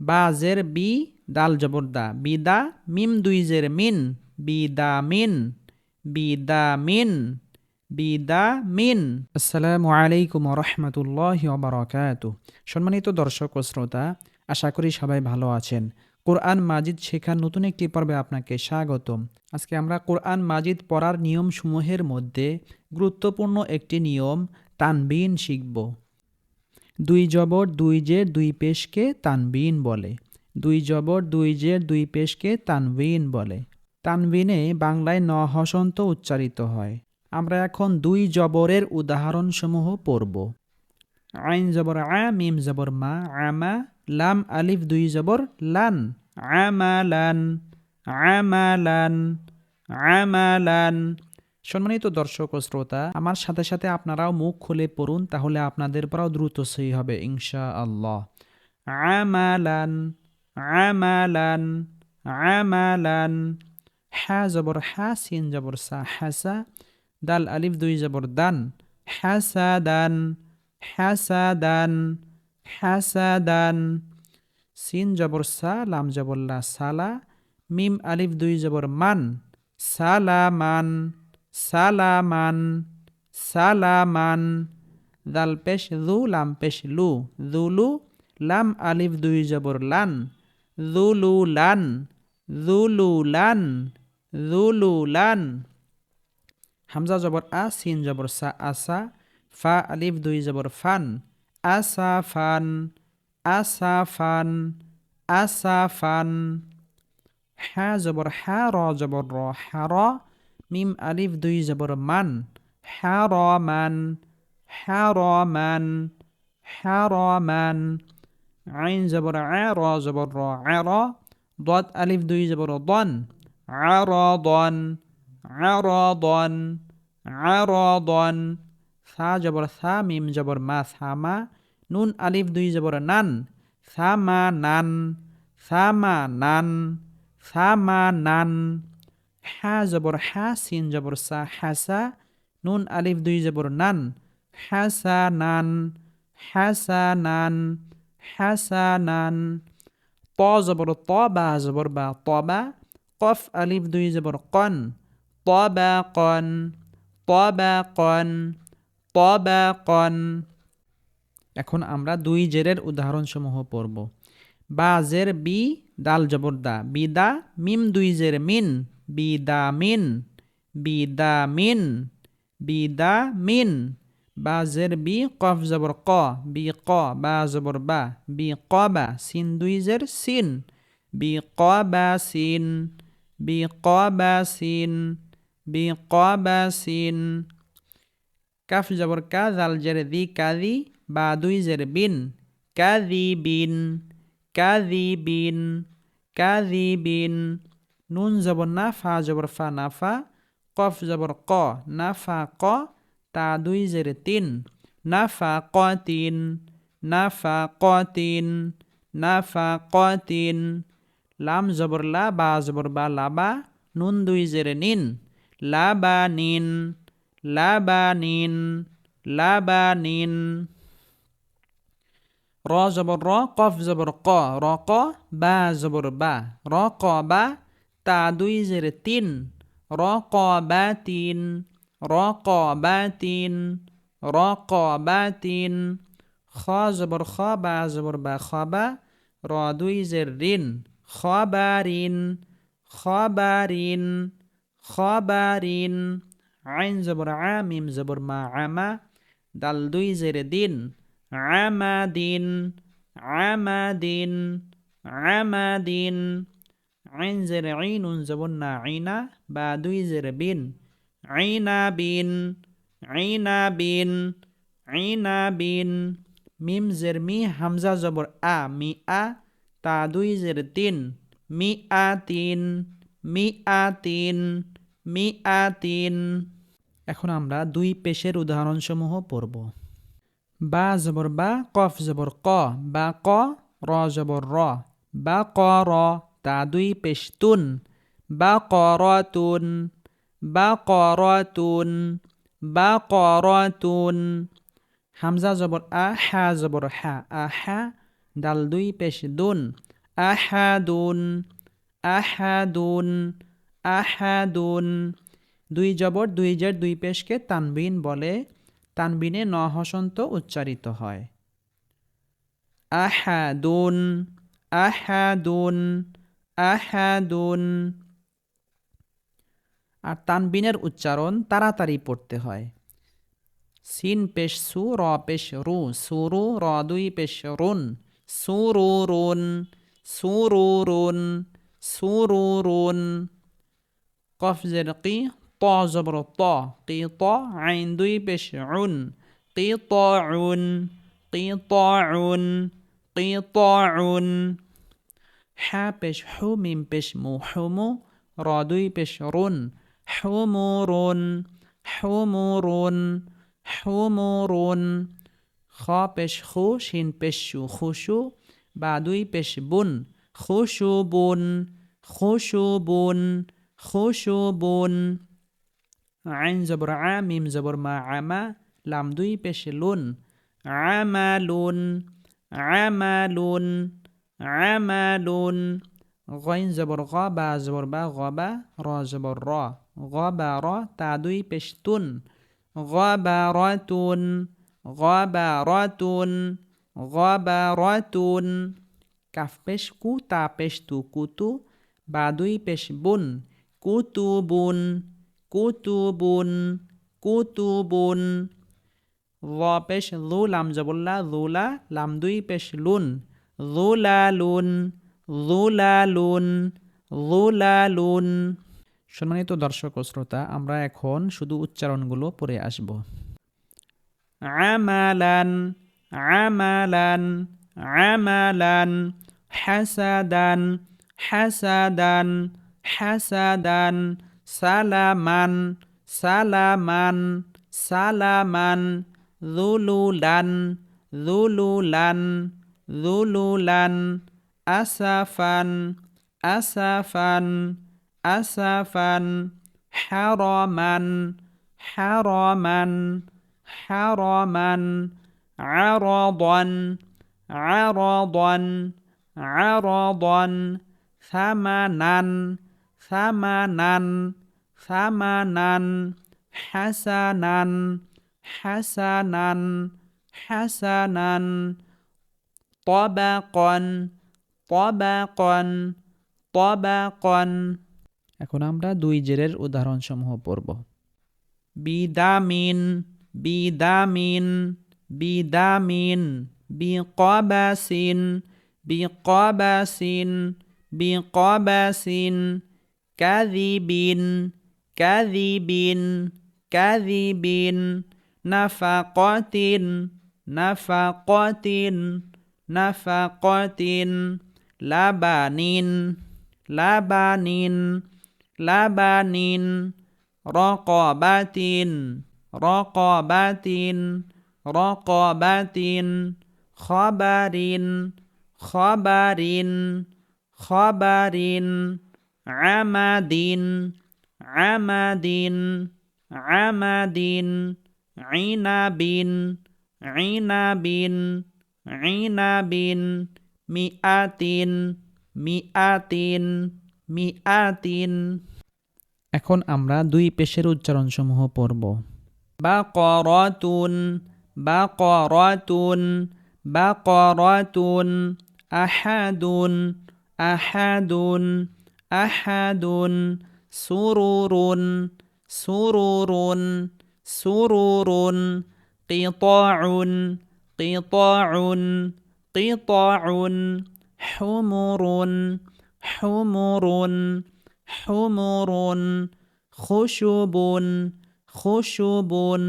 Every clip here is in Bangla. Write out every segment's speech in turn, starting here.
বা জের বি দাল জবর দা বিদা মিম দুই জের মিন বিদা মিন বিদা মিন বিদা মিন। আসসালামু আলাইকুম ওয়া রাহমাতুল্লাহি ওয়া বারাকাতুহু। সম্মানিত দর্শক ও শ্রোতা, আশা করি সবাই ভালো আছেন। কোরআন মাজিদ শেখার নতুন একটি পর্বে আপনাকে স্বাগতম। আজকে আমরা কোরআন মাজিদ পড়ার নিয়মসমূহের মধ্যে গুরুত্বপূর্ণ একটি নিয়ম তানবিন শিখব। দুই জবর দুই জের দুই পেশকে তানবিন বলে। দুই জবর দুই জের দুই পেশকে তানবিন বলে। তানবিনে বাংলায় ন হসন্ত উচ্চারিত হয়। আমরা এখন দুই জবরের উদাহরণসমূহ পড়ব। আইন জবর আ মিম জবর মা আমা লাম আলিফ দুই জবর লান আমালান আমালান আমালান। সম্মানিত দর্শক ও শ্রোতা, আমার সাথে সাথে আপনারাও মুখ খুলে পড়ুন, তাহলে আপনাদের পড়াও দ্রুত সহি হবে ইনশাআল্লাহ। আমালান আমালান আমালান। হা জবর হা সিন জবর সা হাসা দাল আলিফ দুই জবর দান হাসাদান হাসাদান হাসাদান। সিন জবর সা লাম জবর লা সালা মিম আলিফ দুই জবর মান সালামান সালামান সালামান। দাল পেশ দু লাম পেশ লু দুলু লাম আলিফ দুই জবর লান দুলু লান দুলু লান দুলু লান। হামজা জবর আ সিন জবর সা আসা ফা আলিফ দুই জবর ফান আসা ফান আসা ফান আসা ফান। হা জবর হা র জবর র হার মিম আলিফ দুই জবর মান হারমান হারমান হারমান। আইন জবর আ র জবর র আর দত আলিফ দুই জবর দন আরদন আরদন আরদন। সা জবর সা মিম জবর মা সামা নুন আলিফ দুই জবর নান সামা নান সামা নান সামা নান। হা জবর হা সিন জবর সা হাসা নুন আলিফ দুই জবর নান হাসা নান হাসা নান হাসা নান। ত জবর ত বা জবর বা তবা কফ আলিফ দুই জবর কন তবা কন তবা কন তবা কন। এখন আমরা দুই জেরের উদাহরণসমূহ পড়ব। বা জের বি দাল জবর দা বিদা মিম দুই জের মিন বিদা মিন বিদা মিন বিদা মিন। বা জের বি কফ জবর ক বি ক বা জবর বা বি ক বা সিন দুই জের সিন বি ক বা সিন বি ক বা সিন বি ক বা সিন। কাফ জবর কা জাল জের দি কাদি বা দুই জের বিন কাদি বিন কাদি বিন কাদি বিন। নুন জবর না ফা জবর ফা নাফা কফ জবর ক নাফা ক তা দুই জের তিন নাফা ক তিন নাফা ক তিন নাফা ক তিন। লাম জবর লা বা জবর বা লাবা নুন দুই জের নিন লাবা নিন লাবা নিন লাবা নিন। র জবর র কফ জবর ক র ক বা জবর বা র ক বা তা দুই জের তিন র ক বা তিন র ক বা তিন র ক বা তিন। খ জবর খ বা জবর বা খ বা র দুই জের রিন খবারিন খবারিন খবারিন। আইন জবর আ মিম জবর মা আমা দাল দুই জের দিন আমাদিন আমাদিন আমাদিন। আইন জের আইনুন জবর না আইনা বা দুই জের বিন আইনা বিন আইনা বিন আইনা বিন। মিম জের মি হামজা জবর আ মি আ তা দুই জের তিন মি আ তিন মি আ তিন মি আ তিন। এখন আমরা দুই পেশের উদাহরণসমূহ পড়ব। বা জবর বা কফ জবর ক বা ক র জবর র বা ক র তা দুই পেশ তুন বা ক র তুন বা ক র তুন বা ক র তুন। হামজা জবর আ হা জবর হা আহা দাল দুই পেশ দুন আহাদুন আহাদুন আহাদুন। দুই জবর দুই জের দুই পেশকে তানবিন বলে। তানবিনে ন হসন্ত উচ্চারিত হয়। আহাদুন আহাদুন আহাদুন। আর তানবিনের উচ্চারণ তাড়াতাড়ি পড়তে হয়। সিন পেশ সু, র পেশ রু, সুরু, র দুই পেশ রুন, সুরুরুন সুরুরুন সুরুরুন। কফ জের কি, ত জবর ত, কি ত, আইন দুই পেশ উন, কি ত উন কি ত উন কি ত উন। হা পেশ হু, মিম পেশ মু, হুমু, র দুই পেশ রুন, হুমুরুন হুমুরুন হুমুরুন। খ পেশ খু, শিন পেশ শু, খুশু, বা দুই পেশ বুন, খুশুবুন খুশুবুন খুশুবুন। আইন জবর আ, মিম জবর মা, আমা, লাম দুই পেশ লুন, আমালুন আমালুন আমালুন। গইন জবর গ, বা জবর বা, গবা, র জবর র, গবার, তা দুই পেশ তুন, গবারতুন গবারতুন গবারতুন। কাফ পেশ কু, তা পেশ তু, কুতু, বা দুই পেশ বুন, কুতুবুন কুতুবুন কুতুবুন। ল পেশ লু, লাম জবল্লা, লুলা, লাম দুই পেশ লুন, লুলালুন লুলালুন লুলালুন। সম্মানিত দর্শক ও শ্রোতা, আমরা এখন শুধু উচ্চারণগুলো পড়ে আসব। আমালান আমালান আমালান। হাসাদান হাসাদান হাসাদান। সালামান সালামান সালামান। যুলুলান যুলুলান যুলুলান। আসাফান আসাফান আসাফান। হারামান হারামান হারামান। আরাদান আরাদান আরাদান। সামানান সামানান সামানান। হাসানান হাসানান হাসানান। তবাকন তবাকন তবাকন। এখন আমরা দুই জেরের উদাহরণসমূহ পড়ব। বিদামিন বিদামিন বিদামিন। বিকবাসিন বিকবাসিন বিকবাসিন। কাযিবিন কাযিবিন কাযিবিন। নাফাকাতিন নাফাকাতিন নাফাকাতিন। লাবানিন লাবানিন লাবানিন। রকবাতিন রকবাতিন রকবাতিন। খবারিন খবারিন খবারিন। আমাদিন আমাদিন আমাদিন। ইনাবিন ইনাবিন ইনাবিন। মিআতিন মিআতিন মিআতিন। এখন আমরা দুই পেশের উচ্চারণসমূহ পড়ব। বাকরাতুন বাকরাতুন বাকরাতুন। আহাদুন আহাদুন আহাদুন। সুরুরুন সুরুরুন সুরুরুন। কিতাউন কিতাউন কিতাউন। হুমুরুন হুমুরুন হুমুরুন। খুশুবুন খুশুবুন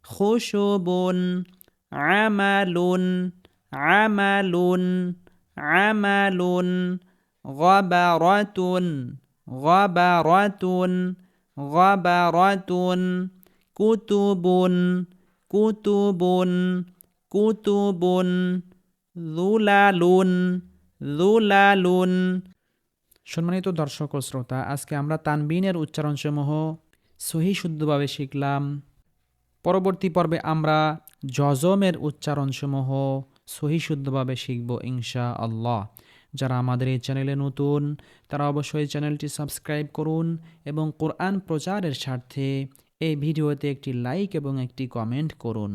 খুশুবুন। আমালুন আমালুন আমালুন। গবারাতুন গবারাতুন গবারাতুন। কুতুবুন কুতুবুন কুতুবুন। যুলালুন যুলালুন। সম্মানিত দর্শক ও শ্রোতা, আজকে আমরা তানবিনের উচ্চারণসমূহ সহি শুদ্ধভাবে শিখলাম। পরবর্তী পর্বে আমরা জজমের উচ্চারণসমূহ সহি শুদ্ধভাবে শিখব ইনশা আল্লাহ। যারা আমাদের এই চ্যানেলে নতুন তারা অবশ্যই চ্যানেলটি সাবস্ক্রাইব করুন এবং কোরআন প্রচারের স্বার্থে এই ভিডিওতে একটি লাইক এবং একটি কমেন্ট করুন।